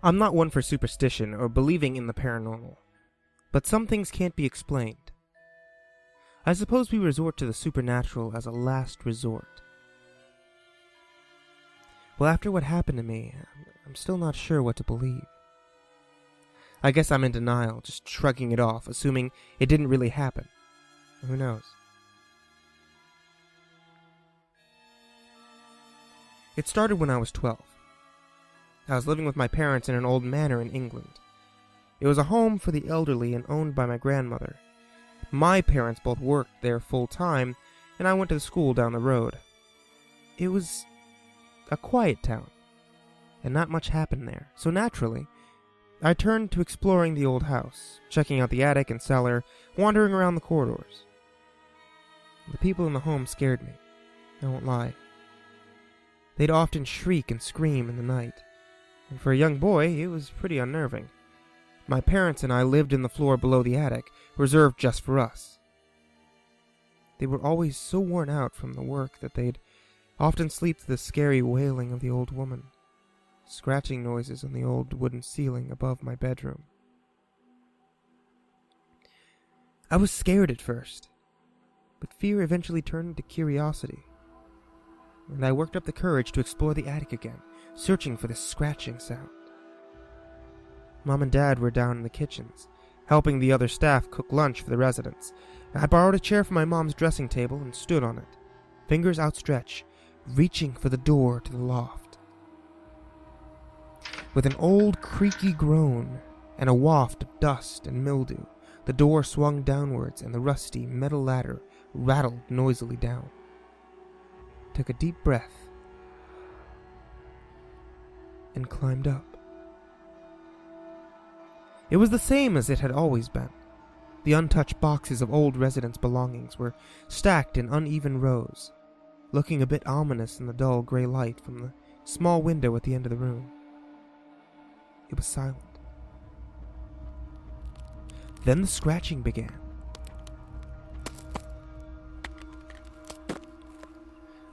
I'm not one for superstition or believing in the paranormal, but some things can't be explained. I suppose we resort to the supernatural as a last resort. Well, after what happened to me, I'm still not sure what to believe. I guess I'm in denial, just shrugging it off, assuming it didn't really happen. Who knows? It started when I was 12. I was living with my parents in an old manor in England. It was a home for the elderly and owned by my grandmother. My parents both worked there full-time, and I went to the school down the road. It was a quiet town, and not much happened there, so naturally, I turned to exploring the old house, checking out the attic and cellar, wandering around the corridors. The people in the home scared me, I won't lie. They'd often shriek and scream in the night, and for a young boy, it was pretty unnerving. My parents and I lived in the floor below the attic, reserved just for us. They were always so worn out from the work that they'd often sleep to the scary wailing of the old woman, scratching noises on the old wooden ceiling above my bedroom. I was scared at first, but fear eventually turned into curiosity, and I worked up the courage to explore the attic again, searching for the scratching sound. Mom and Dad were down in the kitchens, helping the other staff cook lunch for the residents. I borrowed a chair from my mom's dressing table and stood on it, fingers outstretched, reaching for the door to the loft. With an old creaky groan and a waft of dust and mildew, the door swung downwards and the rusty metal ladder rattled noisily down. I took a deep breath and climbed up. It was the same as it had always been. The untouched boxes of old residents' belongings were stacked in uneven rows, looking a bit ominous in the dull gray light from the small window at the end of the room. It was silent. Then the scratching began.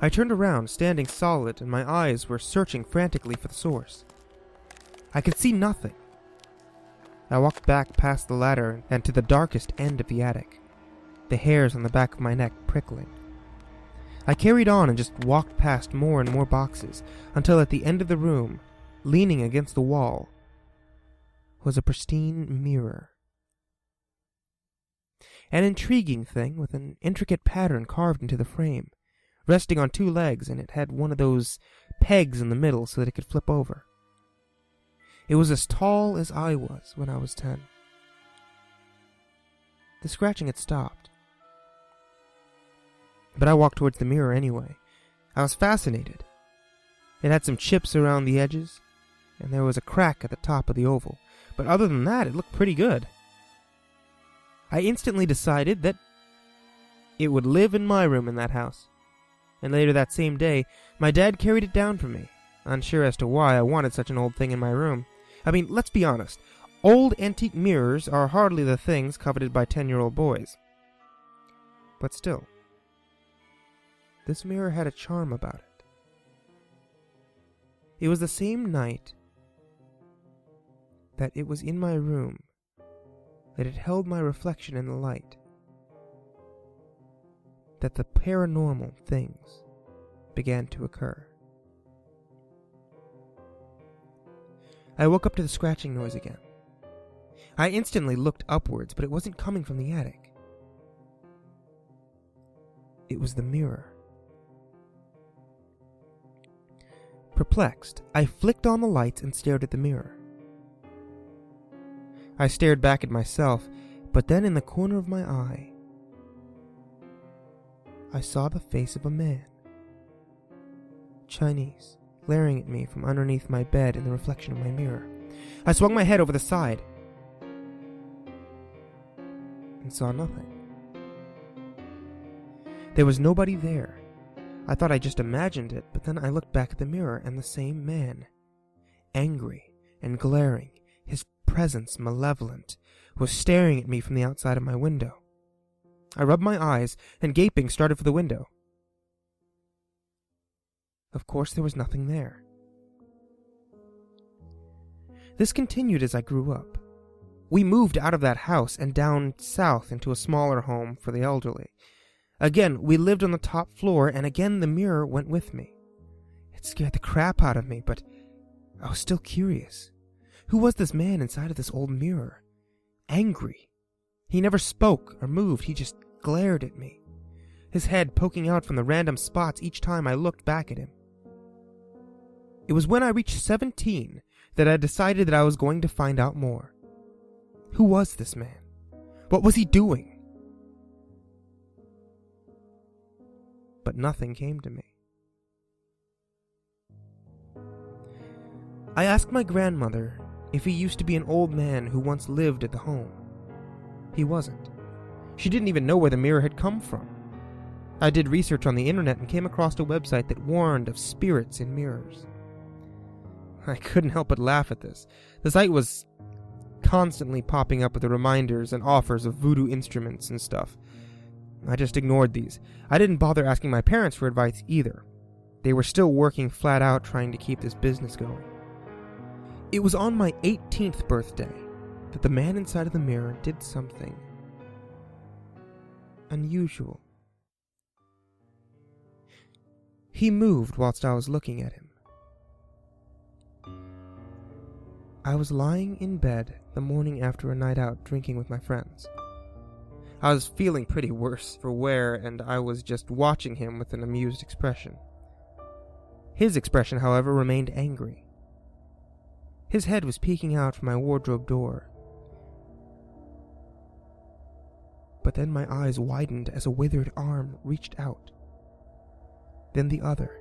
I turned around, standing solid, and my eyes were searching frantically for the source. I could see nothing. I walked back past the ladder and to the darkest end of the attic, the hairs on the back of my neck prickling. I carried on and just walked past more and more boxes, until at the end of the room, leaning against the wall, was a pristine mirror. An intriguing thing with an intricate pattern carved into the frame, resting on two legs, and it had one of those pegs in the middle so that it could flip over. It was as tall as I was when I was 10. The scratching had stopped, but I walked towards the mirror anyway. I was fascinated. It had some chips around the edges, and there was a crack at the top of the oval, but other than that, it looked pretty good. I instantly decided that it would live in my room in that house, and later that same day, my dad carried it down for me, unsure as to why I wanted such an old thing in my room. I mean, let's be honest, old antique mirrors are hardly the things coveted by 10-year-old boys. But still, this mirror had a charm about it. It was the same night that it was in my room that it held my reflection in the light, that the paranormal things began to occur. I woke up to the scratching noise again. I instantly looked upwards, but it wasn't coming from the attic. It was the mirror. Perplexed, I flicked on the lights and stared at the mirror. I stared back at myself, but then in the corner of my eye, I saw the face of a man. Chinese, glaring at me from underneath my bed in the reflection of my mirror. I swung my head over the side and saw nothing. There was nobody there. I thought I just imagined it, but then I looked back at the mirror and the same man, angry and glaring, his presence malevolent, was staring at me from the outside of my window. I rubbed my eyes and gaping started for the window. Of course there was nothing there. This continued as I grew up. We moved out of that house and down south into a smaller home for the elderly. Again, we lived on the top floor, and again the mirror went with me. It scared the crap out of me, but I was still curious. Who was this man inside of this old mirror? Angry. He never spoke or moved, he just glared at me, his head poking out from the random spots each time I looked back at him. It was when I reached 17 that I decided that I was going to find out more. Who was this man? What was he doing? But nothing came to me. I asked my grandmother if he used to be an old man who once lived at the home. He wasn't. She didn't even know where the mirror had come from. I did research on the internet and came across a website that warned of spirits in mirrors. I couldn't help but laugh at this. The site was constantly popping up with the reminders and offers of voodoo instruments and stuff. I just ignored these. I didn't bother asking my parents for advice either. They were still working flat out trying to keep this business going. It was on my 18th birthday that the man inside of the mirror did something unusual. He moved whilst I was looking at him. I was lying in bed the morning after a night out drinking with my friends. I was feeling pretty worse for wear, and I was just watching him with an amused expression. His expression, however, remained angry. His head was peeking out from my wardrobe door. But then my eyes widened as a withered arm reached out. Then the other.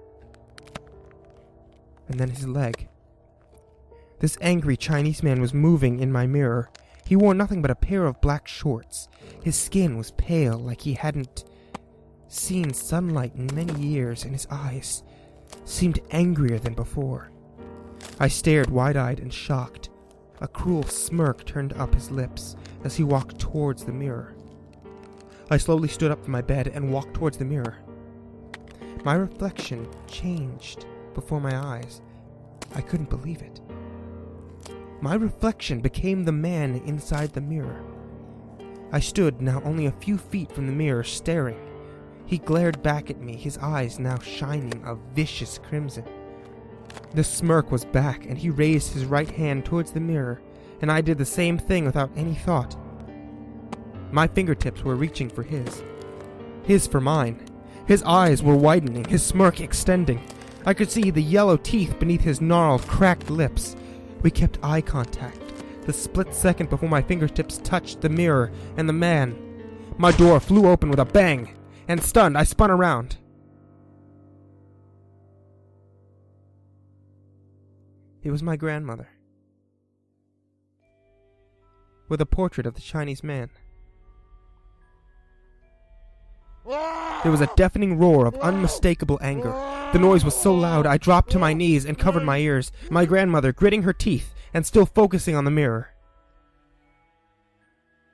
And then his leg. This angry Chinese man was moving in my mirror. He wore nothing but a pair of black shorts. His skin was pale, like he hadn't seen sunlight in many years, and his eyes seemed angrier than before. I stared wide-eyed and shocked. A cruel smirk turned up his lips as he walked towards the mirror. I slowly stood up from my bed and walked towards the mirror. My reflection changed before my eyes. I couldn't believe it. My reflection became the man inside the mirror. I stood now only a few feet from the mirror, staring. He glared back at me, his eyes now shining a vicious crimson. The smirk was back, and he raised his right hand towards the mirror, and I did the same thing without any thought. My fingertips were reaching for his for mine. His eyes were widening, his smirk extending. I could see the yellow teeth beneath his gnarled, cracked lips. We kept eye contact, the split second before my fingertips touched the mirror and the man. My door flew open with a bang, and stunned, I spun around. It was my grandmother, with a portrait of the Chinese man. There was a deafening roar of unmistakable anger. The noise was so loud I dropped to my knees and covered my ears, my grandmother gritting her teeth and still focusing on the mirror.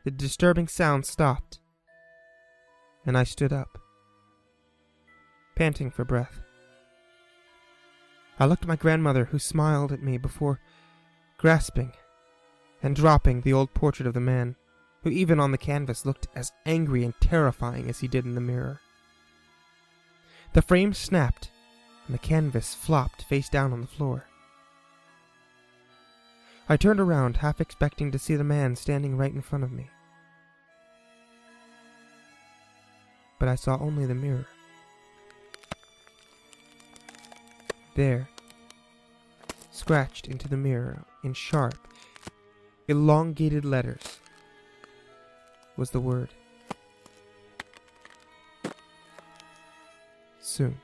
The disturbing sound stopped, and I stood up, panting for breath. I looked at my grandmother, who smiled at me before grasping and dropping the old portrait of the man, who even on the canvas looked as angry and terrifying as he did in the mirror. The frame snapped, and the canvas flopped face down on the floor. I turned around, half expecting to see the man standing right in front of me. But I saw only the mirror. There, scratched into the mirror in sharp, elongated letters, was the word soon.